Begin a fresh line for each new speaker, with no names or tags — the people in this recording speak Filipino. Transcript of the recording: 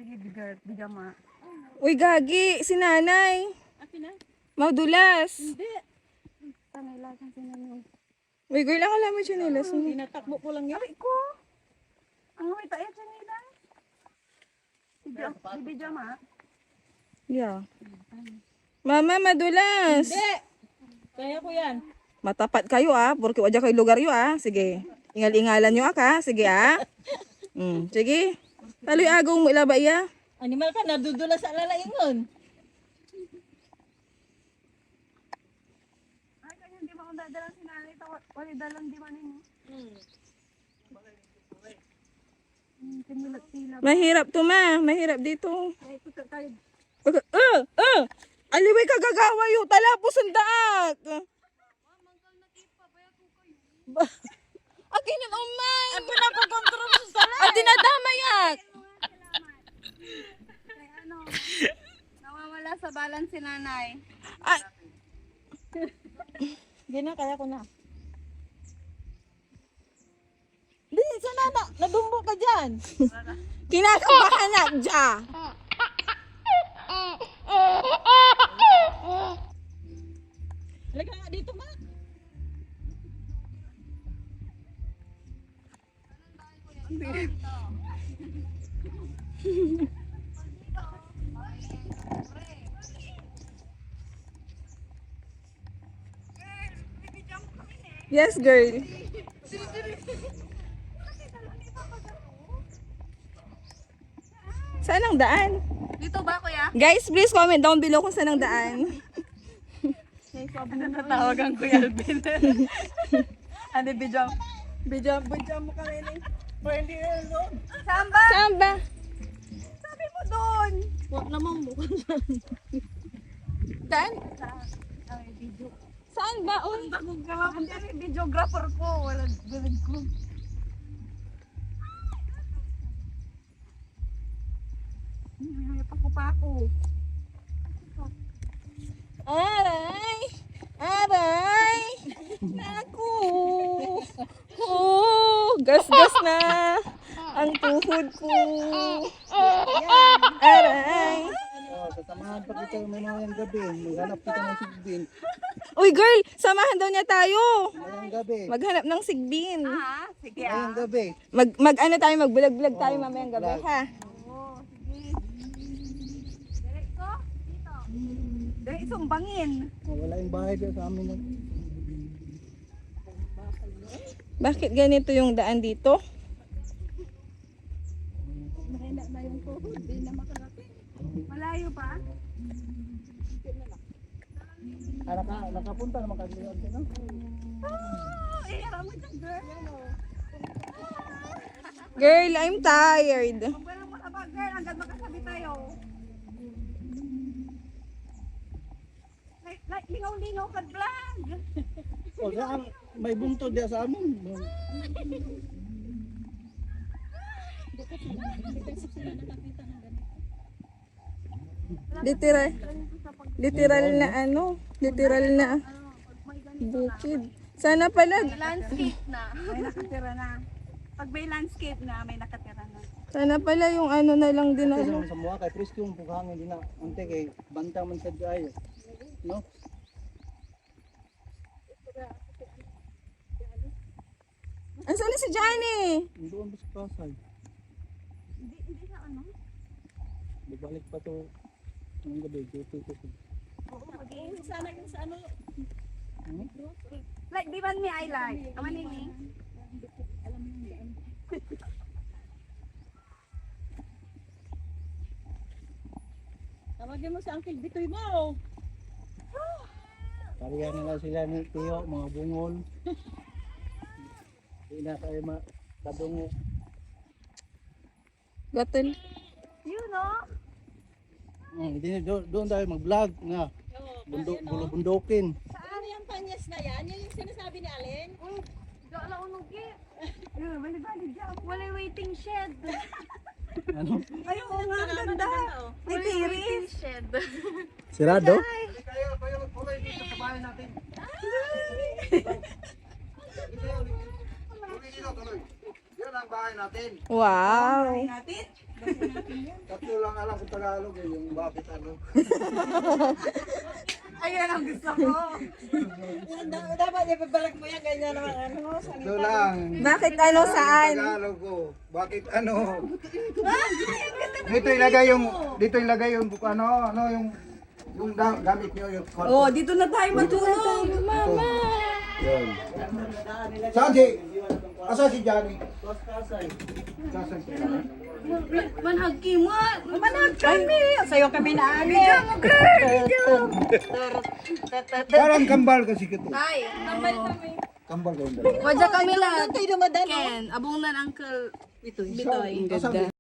Sige, bigyan mo.
Uy, gagi, si nanay.
Akin na?
Maudulas.
Hindi. Tanay lang si nanay.
Uy, girl, akala mo chinelas.
Tinatakbo ko lang yan. Ay ko. Ang may tayo nila. Bibidyo ma.
Yeah. Mama, madulas.
Hindi. Kaya ko yan.
Matapat kayo porque wajah kayo lugar yo Sige. Ingal-ingalan nyo Sige sige. Taloy agong mo ilaba iya.
Animal ka, nadudula sa lalaingon. Ay, kanya hindi mo akong dadalang sinanay. Wali dalang di man yun.
Mahirap to mahirap dito.
Ay, ito tayo.
Aliway ka gagawa yo, talapos ang daak. Akin yung umay.
Ang pinapakontrol sa sala.
At dinadama yak.
Nawawala sa balance si nanay.
Gina, kaya ko na.
Di, sana na. Nadumbo ka dyan.
Kinakabahan na dya.
Halika nga dito, ma.
Yes, girl. Saan ang daan?
Dito ba, kuya?
Guys, please comment down below kung saan ang daan.
Natawagan ko yung Alvin. Ano, bidyan mo kami ni. Pwede yun, no? Saan ba?
Saan ba?
Sabi mo doon. Huwag naman mo.
Saan?
Ay, video.
Saan ba? Uy.
Hindi yung videographer ko. Wala galing ko. Paku-paku.
Aray! Aray! Naku! Oh, gas-gas na ang tuhod ko. Aray!
Sasamahan pa kita mamayang gabi. Maghanap kita ng sigbin.
Uy, girl! Samahan daw niya tayo.
Mamayang gabi.
Maghanap ng sigbin.
Sige
Mamayang gabi.
Mag-ano tayo, mag-bulag-bulag tayo mamayang gabi, ha?
Oo, sige. Diretso? Dito. Dahil sumbangin.
Wala yung bahay dyan sa amin.
Bakit ganito yung daan dito?
Mahina na yung tuhod. Di na makarating. Malayo pa?
Nakapunta naman kami dyan. No?
Harap mo dyan, girl.
Girl, I'm tired.
Magwalang mo na ba, girl? Hanggang makasabi tayo. Like, lingaw-lingaw ka vlog.
O, saan? May buntod dyan sa amin.
Literal na literal na bukid. Sana pala,
Landscape na. May nakatira na. Pag may landscape na, may nakatira na.
sana pala yung na lang din
Kasi sa mga kay Presko yung pughangin din na. Ante kay bantang man sa dyan. No?
Asan na si Johnny?
Doon ba sa Pasay?
Hindi na ano?
Babalik pa to. Ang gabi, duty ko.
Oo, mag-iinit sana yung sa ano. Like, di man ni I like? Aman ni? Alam mo yung daan. Tawagin mo si Uncle Bitoy mo.
Pariyan nila sila ni Tio, mga bungol. Hindi na tayo makadungo.
Gatel.
Yun no?
Hindi na doon tayo mag-vlog nga. Bundukin.
Saan yung panyas na yan? Yan yung sinasabi ni Alin? Dala unugi. Wala waiting shed.
Ano?
Ayun nga, ang ganda. May tiris. Shed.
Sirado?
Kayo magpulay dito sa bahay natin. Tuloy. Yan ang bahay natin.
Wow.
Tatlo lang alam sa Tagalog eh, yung bakit ano.
Ayan ang gusto ko. Dapat ipabalak mo yan, ganyan naman ano.
Tatlo lang.
Bakit ano saan?
Tagalog ko. Bakit ano? Dito ilagay yung ano yung gamit niyo yung kwarto.
Oh, dito na tayo matulog.
Mama.
Yun. Saan si? Asa si Johnny? Saan si Johnny?
Manhag kami. Sa'yo kami na ani. Video mo, girl. Video.
Parang kambal kasi kito.
Ay, tambay kami.
Kambal ko yung dalawa.
Wadya kami lang. Kayo dumadalo. Ken, abong nan Uncle Bitoy.
Asan si